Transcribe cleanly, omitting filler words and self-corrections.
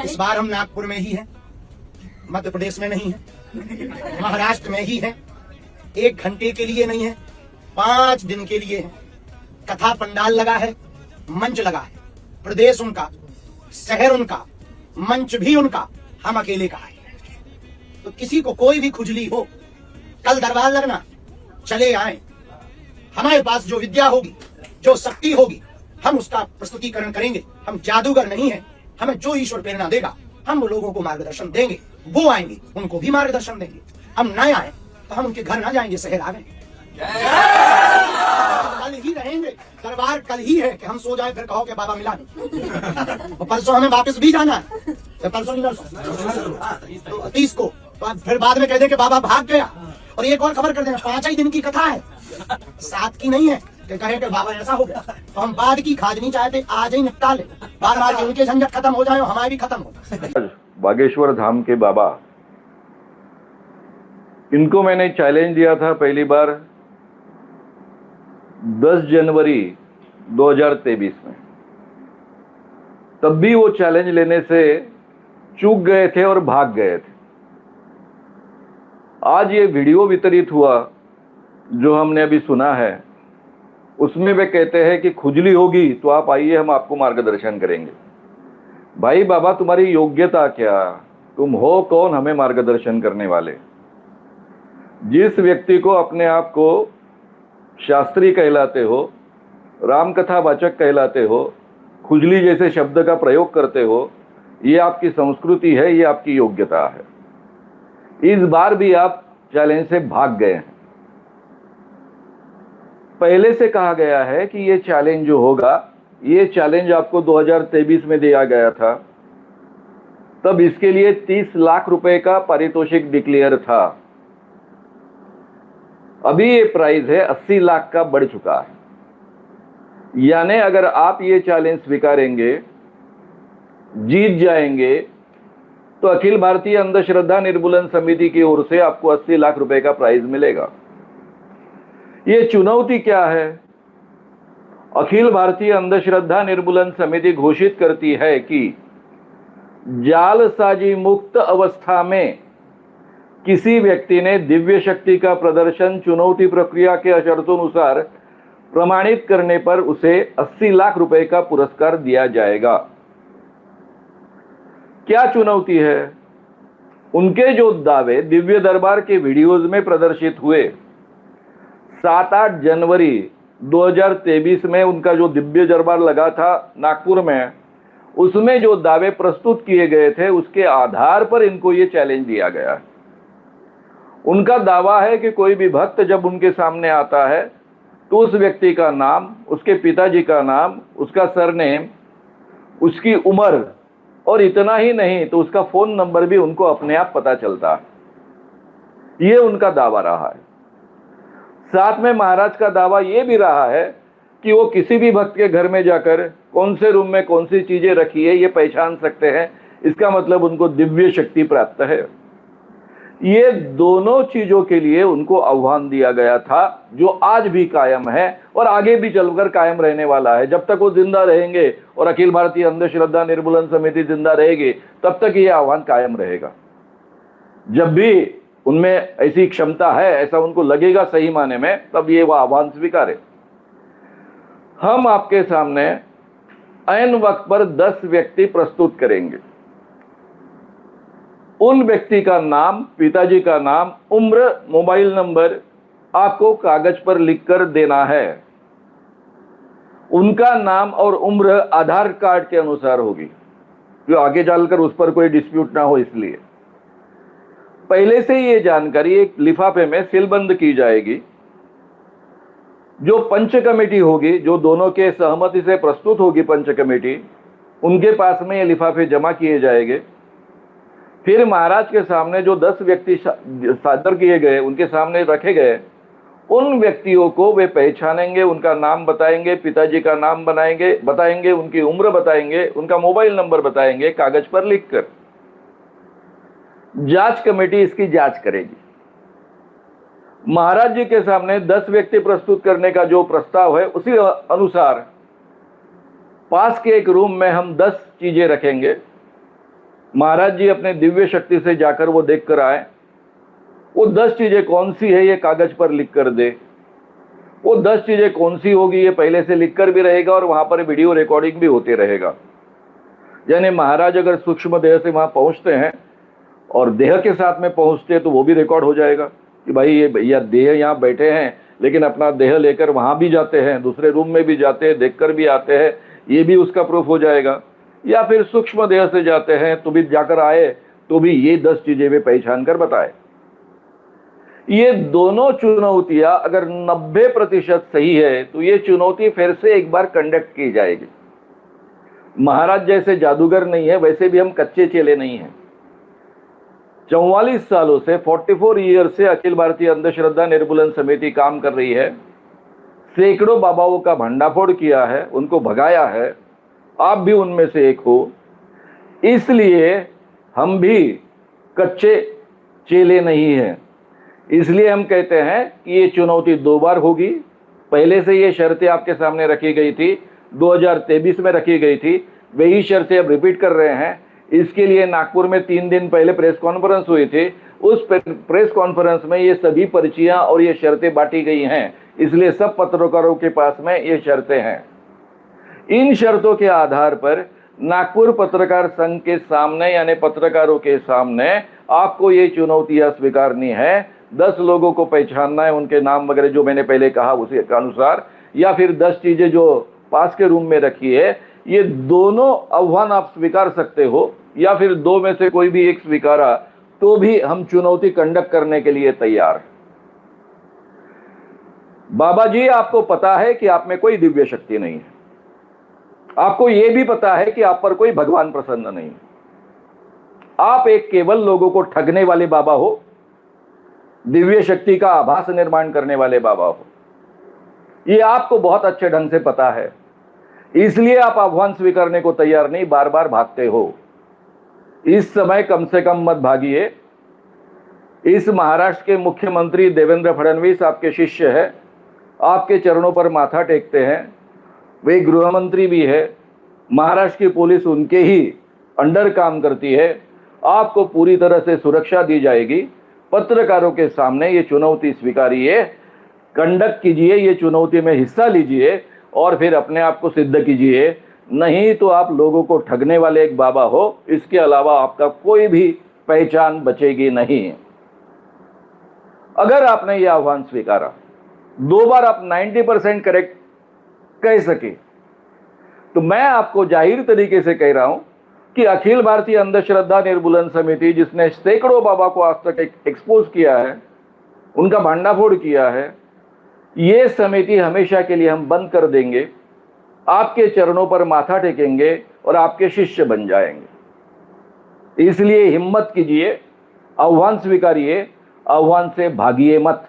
इस बार हम नागपुर में ही हैं, मध्य प्रदेश में नहीं है, महाराष्ट्र में ही है। 1 घंटे के लिए नहीं है, 5 दिन के लिए है। कथा पंडाल लगा है, मंच लगा है, प्रदेश उनका, शहर उनका, मंच भी उनका, हम अकेले का है। तो किसी को कोई भी खुजली हो, कल दरबार लगना, चले आए। हमारे पास जो विद्या होगी, जो शक्ति होगी, हम उसका प्रस्तुतिकरण करेंगे। हम जादूगर नहीं है, हमें जो ईश्वर प्रेरणा देगा हम वो लोगों को मार्गदर्शन देंगे। वो आएंगे, उनको भी मार्गदर्शन देंगे। हम न आए तो हम उनके घर ना जाएंगे, शहर आ गए। कल ही रहेंगे, दरबार कल ही है कि हम सो जाए फिर कहो कि बाबा मिला नहीं। तो परसों हमें वापस भी जाना है, तो परसों नहीं, तो 30 को, तो फिर बाद में कह दे कि बाबा भाग गया। और एक और खबर कर देना, 5 ही दिन की कथा है, 7 की नहीं है कि कहे कि बाबा ऐसा हो गया। तो हम बाद की खाद नहीं चाहते, आज ही निपटा ले, बार बार उनके झंझट खत्म हो जाए, हमारे भी खत्म हो। बागेश्वर धाम के बाबा, इनको मैंने चैलेंज दिया था पहली बार 10 जनवरी 2023 में। तब भी वो चैलेंज लेने से चूक गए थे और भाग गए थे। आज ये वीडियो वितरित हुआ जो हमने अभी सुना है, उसमें वे कहते हैं कि खुजली होगी तो आप आइए, हम आपको मार्गदर्शन करेंगे। भाई बाबा, तुम्हारी योग्यता क्या? तुम हो कौन हमें मार्गदर्शन करने वाले? जिस व्यक्ति को अपने आप को शास्त्री कहलाते हो, रामकथा वाचक कहलाते हो, खुजली जैसे शब्द का प्रयोग करते हो, ये आपकी संस्कृति है, ये आपकी योग्यता है। इस बार भी आप चैलेंज से भाग गए हैं। पहले से कहा गया है कि ये चैलेंज जो होगा, ये चैलेंज आपको 2023 में दिया गया था, तब इसके लिए 30 लाख रुपए का पारितोषिक डिक्लेयर था। अभी ये प्राइस है 80 लाख का बढ़ चुका है। यानी अगर आप ये चैलेंज स्वीकारेंगे, जीत जाएंगे, तो अखिल भारतीय अंधश्रद्धा निर्मूलन समिति की ओर से आपको 80 लाख रुपए का प्राइज मिलेगा। ये चुनौती क्या है? अखिल भारतीय अंधश्रद्धा निर्मूलन समिति घोषित करती है कि जालसाजी मुक्त अवस्था में किसी व्यक्ति ने दिव्य शक्ति का प्रदर्शन चुनौती प्रक्रिया के शर्तों अनुसार प्रमाणित करने पर उसे 80 लाख रुपए का पुरस्कार दिया जाएगा। क्या चुनौती है? उनके जो दावे दिव्य दरबार के वीडियोज में प्रदर्शित हुए, 7-8 जनवरी 2023 में उनका जो दिव्य दरबार लगा था नागपुर में, उसमें जो दावे प्रस्तुत किए गए थे, उसके आधार पर इनको ये चैलेंज दिया गया है। उनका दावा है कि कोई भी भक्त जब उनके सामने आता है तो उस व्यक्ति का नाम, उसके पिताजी का नाम, उसका सरनेम, उसकी उम्र, और इतना ही नहीं तो उसका फोन नंबर भी उनको अपने आप पता चलता है। ये उनका दावा रहा है। साथ में महाराज का दावा ये भी रहा है कि वो किसी भी भक्त के घर में जाकर कौन से रूम में कौन सी चीजें रखी है ये पहचान सकते हैं। इसका मतलब उनको दिव्य शक्ति प्राप्त है। ये दोनों चीजों के लिए उनको आह्वान दिया गया था, जो आज भी कायम है और आगे भी चलकर कायम रहने वाला है। जब तक वो जिंदा रहेंगे और अखिल भारतीय अंधश्रद्धा निर्मूलन समिति जिंदा रहेगी, तब तक ये आह्वान कायम रहेगा। जब भी उनमें ऐसी क्षमता है, ऐसा उनको लगेगा सही माने में, तब ये वो आह्वान स्वीकारे। हम आपके सामने ऐन वक्त पर 10 व्यक्ति प्रस्तुत करेंगे। उन व्यक्ति का नाम, पिताजी का नाम, उम्र, मोबाइल नंबर आपको कागज पर लिखकर देना है। उनका नाम और उम्र आधार कार्ड के अनुसार होगी, जो आगे चलकर उस पर कोई डिस्प्यूट ना हो। इसलिए पहले से ये जानकारी एक लिफाफे में सीलबंद की जाएगी। जो पंच कमेटी होगी, जो दोनों के सहमति से प्रस्तुत होगी पंच कमेटी, उनके पास में ये लिफाफे जमा किए जाएंगे। फिर महाराज के सामने जो 10 व्यक्ति सादर किए गए, उनके सामने रखे गए, उन व्यक्तियों को वे पहचानेंगे, उनका नाम बताएंगे, पिताजी का नाम बताएंगे, उनकी उम्र बताएंगे, उनका मोबाइल नंबर बताएंगे कागज पर लिखकर। जांच कमेटी इसकी जांच करेगी। महाराज जी के सामने 10 व्यक्ति प्रस्तुत करने का जो प्रस्ताव है, उसी अनुसार पास के एक रूम में हम 10 चीजें रखेंगे। महाराज जी अपने दिव्य शक्ति से जाकर वो देख कर आए, वो 10 चीजें कौन सी है ये कागज पर लिख कर दे। वो 10 चीजें कौन सी होगी ये पहले से लिख कर भी रहेगा और वहां पर वीडियो रिकॉर्डिंग भी होते रहेगा। यानी महाराज अगर सूक्ष्म देह से वहां पहुंचते हैं और देह के साथ में पहुंचते हैं तो वो भी रिकॉर्ड हो जाएगा कि भाई ये भैया देह यहाँ बैठे हैं, लेकिन अपना देह लेकर वहां भी जाते हैं, दूसरे रूम में भी जाते हैं, देखकर भी आते हैं, ये भी उसका प्रूफ हो जाएगा। या फिर सूक्ष्म देह से जाते हैं तो भी जाकर आए तो भी ये 10 चीजें वे पहचान कर बताए। ये दोनों चुनौतियां अगर 90% सही है तो ये चुनौती फिर से एक बार कंडक्ट की जाएगी। महाराज जैसे जादूगर नहीं है, वैसे भी हम कच्चे चेले नहीं हैं। 44 सालों से 44 ईयर से अखिल भारतीय अंधश्रद्धा निर्मूलन समिति काम कर रही है। सैकड़ों बाबाओं का भंडाफोड़ किया है, उनको भगाया है, आप भी उनमें से एक हो। इसलिए हम भी कच्चे चेले नहीं हैं। इसलिए हम कहते हैं कि ये चुनौती 2 बार होगी। पहले से ये शर्तें आपके सामने रखी गई थी, 2023 में रखी गई थी, वही शर्तें अब रिपीट कर रहे हैं। इसके लिए नागपुर में 3 दिन पहले प्रेस कॉन्फ्रेंस हुई थी। उस प्रेस कॉन्फ्रेंस में ये सभी पर्चियां और ये शर्तें बांटी गई हैं, इसलिए सब पत्रकारों के पास में ये शर्तें हैं। इन शर्तों के आधार पर नागपुर पत्रकार संघ के सामने यानी पत्रकारों के सामने आपको ये चुनौतियां स्वीकारनी है। 10 लोगों को पहचानना है, उनके नाम वगैरह जो मैंने पहले कहा उसी के अनुसार, या फिर 10 चीजें जो पास के रूम में रखी है। ये दोनों आह्वान आप स्वीकार सकते हो, या फिर 2 में से कोई भी एक स्वीकारा तो भी हम चुनौती कंडक्ट करने के लिए तैयार हैं। बाबा जी, आपको पता है कि आप में कोई दिव्य शक्ति नहीं है। आपको यह भी पता है कि आप पर कोई भगवान प्रसन्न नहीं है। आप एक केवल लोगों को ठगने वाले बाबा हो, दिव्य शक्ति का आभास निर्माण करने वाले बाबा हो। ये आपको बहुत अच्छे ढंग से पता है, इसलिए आप आह्वान स्वीकारने को तैयार नहीं, बार बार भागते हो। इस समय कम से कम मत भागिए। इस महाराष्ट्र के मुख्यमंत्री देवेंद्र फडणवीस आपके शिष्य है, आपके चरणों पर माथा टेकते हैं। वे गृह मंत्री भी है, महाराष्ट्र की पुलिस उनके ही अंडर काम करती है। आपको पूरी तरह से सुरक्षा दी जाएगी। पत्रकारों के सामने ये चुनौती स्वीकारिए, कंडक्ट कीजिए, ये चुनौती में हिस्सा लीजिए और फिर अपने आप को सिद्ध कीजिए। नहीं तो आप लोगों को ठगने वाले एक बाबा हो, इसके अलावा आपका कोई भी पहचान बचेगी नहीं। अगर आपने यह आह्वान स्वीकारा, 2 बार आप 90% करेक्ट कह सके, तो मैं आपको जाहिर तरीके से कह रहा हूं कि अखिल भारतीय अंधश्रद्धा निर्मूलन समिति, जिसने सैकड़ों बाबा को आज तक एक्सपोज किया है, उनका भांडाफोड़ किया है, ये समिति हमेशा के लिए हम बंद कर देंगे। आपके चरणों पर माथा टेकेंगे और आपके शिष्य बन जाएंगे। इसलिए हिम्मत कीजिए, आह्वान स्वीकारिए, आह्वान से भागिए मत।